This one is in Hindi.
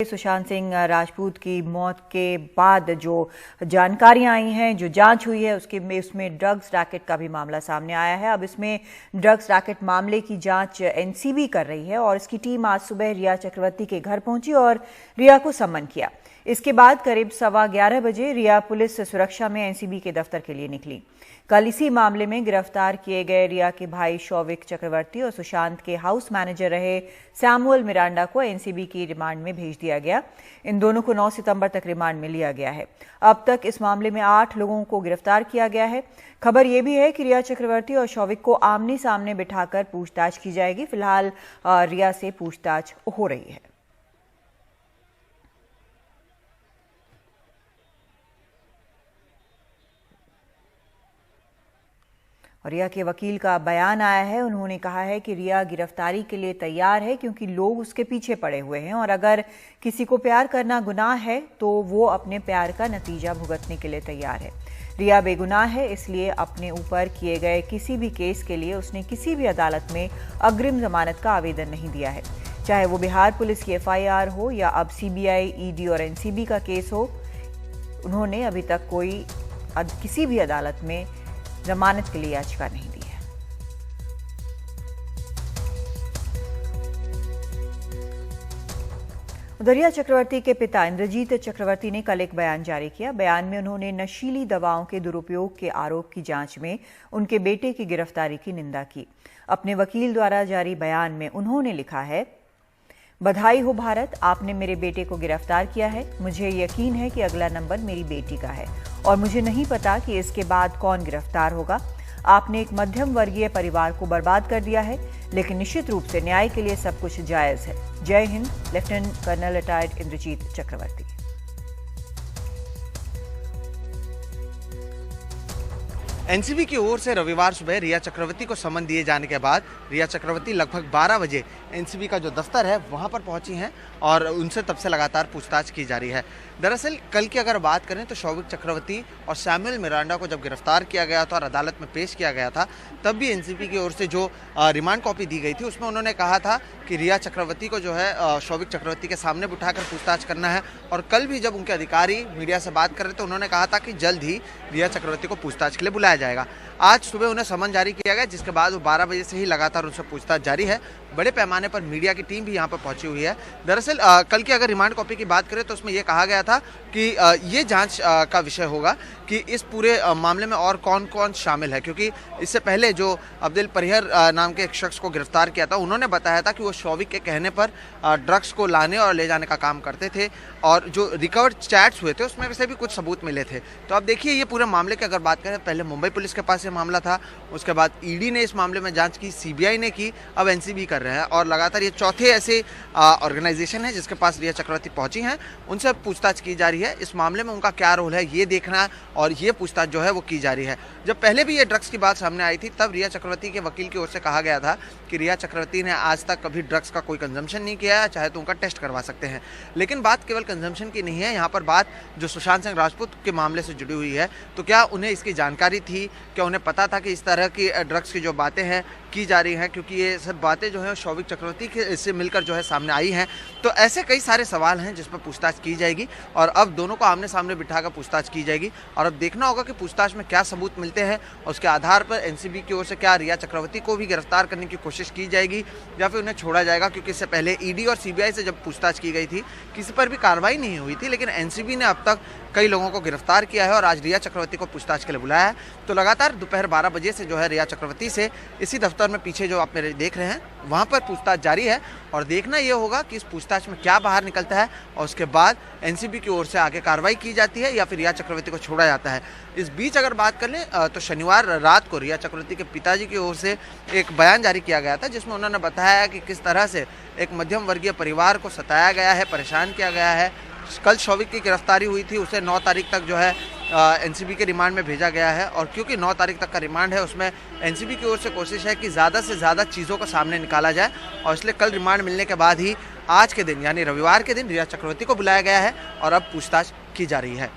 सुशांत सिंह राजपूत की मौत के बाद जो जानकारियां आई हैं, जो जांच हुई है, उसमें ड्रग्स रैकेट का भी मामला सामने आया है। अब इसमें ड्रग्स रैकेट मामले की जांच एनसीबी कर रही है और इसकी टीम आज सुबह रिया चक्रवर्ती के घर पहुंची और रिया को सम्मन किया। इसके बाद करीब 11:15 बजे रिया पुलिस सुरक्षा में एनसीबी के दफ्तर के लिए निकली। कल इसी मामले में गिरफ्तार किए गए रिया के भाई शौविक चक्रवर्ती और सुशांत के हाउस मैनेजर रहे सैमुअल मिरांडा को एनसीबी की रिमांड में भेज दिया गया। इन दोनों को 9 सितंबर तक रिमांड में लिया गया है। अब तक इस मामले में 8 लोगों को गिरफ्तार किया गया है। खबर यह भी है कि रिया चक्रवर्ती और शौविक को आमने सामने बिठाकर पूछताछ की जाएगी। फिलहाल रिया से पूछताछ हो रही है। और रिया के वकील का बयान आया है। उन्होंने कहा है कि रिया गिरफ्तारी के लिए तैयार है क्योंकि लोग उसके पीछे पड़े हुए हैं और अगर किसी को प्यार करना गुनाह है तो वो अपने प्यार का नतीजा भुगतने के लिए तैयार है। रिया बेगुनाह है, इसलिए अपने ऊपर किए गए किसी भी केस के लिए उसने किसी भी अदालत में अग्रिम जमानत का आवेदन नहीं दिया है, चाहे वो बिहार पुलिस की एफआईआर हो या अब सीबीआई, ईडी और एनसीबी का केस हो। उन्होंने अभी तक किसी भी अदालत में जमानत के लिए याचिका नहीं दी है। रिया चक्रवर्ती के पिता इंद्रजीत चक्रवर्ती ने कल एक बयान जारी किया। बयान में उन्होंने नशीली दवाओं के दुरुपयोग के आरोप की जांच में उनके बेटे की गिरफ्तारी की निंदा की। अपने वकील द्वारा जारी बयान में उन्होंने लिखा है, बधाई हो भारत, आपने मेरे बेटे को गिरफ्तार किया है। मुझे यकीन है कि अगला नंबर मेरी बेटी का है और मुझे नहीं पता कि इसके बाद कौन गिरफ्तार होगा। आपने एक मध्यम वर्गीय परिवार को बर्बाद कर दिया है, लेकिन निश्चित रूप से न्याय के लिए सब कुछ जायज है। जय Hind. Lieutenant colonel retired Indrajeet Chakraborty. NCB की ओर से रविवार सुबह रिया चक्रवर्ती को समन दिए जाने के बाद रिया चक्रवर्ती लगभग 12 बजे एनसीबी का जो दफ्तर है वहां पर पहुंची हैं और उनसे तब से लगातार पूछताछ की जा रही है। दरअसल कल की अगर बात करें तो शौविक चक्रवर्ती और सैमुअल मिरांडा को जब गिरफ्तार किया गया था और अदालत में पेश किया गया था, तब भी एनसीबी की ओर से जो रिमांड कॉपी दी गई थी उसमें उन्होंने कहा था कि रिया चक्रवर्ती को जो है शौविक चक्रवर्ती के सामने बिठाकर पूछताछ करना है। और कल भी जब उनके अधिकारी मीडिया से बात कर रहे तो उन्होंने कहा था कि जल्द ही रिया चक्रवर्ती को पूछताछ के लिए बुलाया जाएगा। आज सुबह उन्हें समन जारी किया गया, जिसके बाद वो 12 बजे से ही लगातार उनसे पूछताछ जारी है। बड़े पैमाने पर मीडिया की टीम भी यहाँ पर पहुंची हुई है। दरअसल कल की अगर रिमांड कॉपी की बात करें तो उसमें यह कहा गया था कि ये जांच का विषय होगा कि इस पूरे मामले में और कौन कौन शामिल है, क्योंकि इससे पहले जो अब्दुल परिहर नाम के एक शख्स को गिरफ्तार किया था, उन्होंने बताया था कि वो शौविक के कहने पर ड्रग्स को लाने और ले जाने का काम करते थे और जो रिकवर्ड चैट्स हुए थे उसमें से भी कुछ सबूत मिले थे। तो अब देखिए, ये पूरे मामले की अगर बात करें, पहले मुंबई पुलिस के पास ये मामला था, उसके बाद ईडी ने इस मामले में जांच की, सीबीआई ने की, अब एनसीबी कर रहे हैं और लगातार ये चौथे ऐसे ऑर्गेनाइजेशन है जिसके पास रिया चक्रवर्ती पहुंची हैं। उनसे पूछताछ की जा रही है। इस मामले में उनका क्या रोल है ये देखना और ये पूछताछ जो है वो की जा रही है। जब पहले भी ये ड्रग्स की बात सामने आई थी तब रिया चक्रवर्ती के वकील की ओर से कहा गया था कि रिया चक्रवर्ती ने आज तक कभी ड्रग्स का कोई कंजम्पशन नहीं किया है, चाहे तो उनका टेस्ट करवा सकते हैं। लेकिन बात केवल कंजम्पशन की नहीं है, यहाँ पर बात जो सुशांत सिंह राजपूत के मामले से जुड़ी हुई है। तो क्या उन्हें इसकी जानकारी थी, क्या उन्हें पता था कि इस तरह की ड्रग्स की जो बातें हैं की जा रही हैं, क्योंकि ये सब बातें जो है शौविक चक्रवर्ती के से मिलकर जो है सामने आई हैं। तो ऐसे कई सारे सवाल हैं जिस पर पूछताछ की जाएगी और अब दोनों को आमने सामने बिठाकर पूछताछ की जाएगी और अब देखना होगा कि पूछताछ में क्या सबूत मिलते हैं और उसके आधार पर एनसीबी की ओर से क्या रिया चक्रवर्ती को भी गिरफ्तार करने की कोशिश की जाएगी या फिर उन्हें छोड़ा जाएगा, क्योंकि इससे पहले ईडी और सीबीआई से जब पूछताछ की गई थी किसी पर भी कार्रवाई नहीं हुई थी, लेकिन एनसीबी ने अब तक कई लोगों को गिरफ्तार किया है और आज रिया चक्रवर्ती को पूछताछ के लिए बुलाया है। तो लगातार दोपहर 12 बजे से जो है रिया चक्रवर्ती से इसी दफ्तर में पीछे जो आप मेरे देख रहे हैं वहां पर पूछताछ जारी है और देखना यह होगा कि इस पूछताछ में क्या बाहर निकलता है और उसके बाद एनसीबी की ओर से आगे कार्रवाई की जाती है या फिर रिया चक्रवर्ती को छोड़ा जाता है। इस बीच अगर बात कर लें तो शनिवार रात को रिया चक्रवर्ती के पिताजी की ओर से एक बयान जारी किया गया था, जिसमें उन्होंने बताया कि किस तरह से एक मध्यम वर्गीय परिवार को सताया गया है, परेशान किया गया है। कल शौविक की गिरफ्तारी हुई थी, उसे 9 तारीख तक जो है एनसीबी के रिमांड में भेजा गया है और क्योंकि 9 तारीख तक का रिमांड है उसमें एनसीबी की ओर से कोशिश है कि ज़्यादा से ज़्यादा चीज़ों को सामने निकाला जाए और इसलिए कल रिमांड मिलने के बाद ही आज के दिन यानी रविवार के दिन रिया चक्रवर्ती को बुलाया गया है और अब पूछताछ की जा रही है।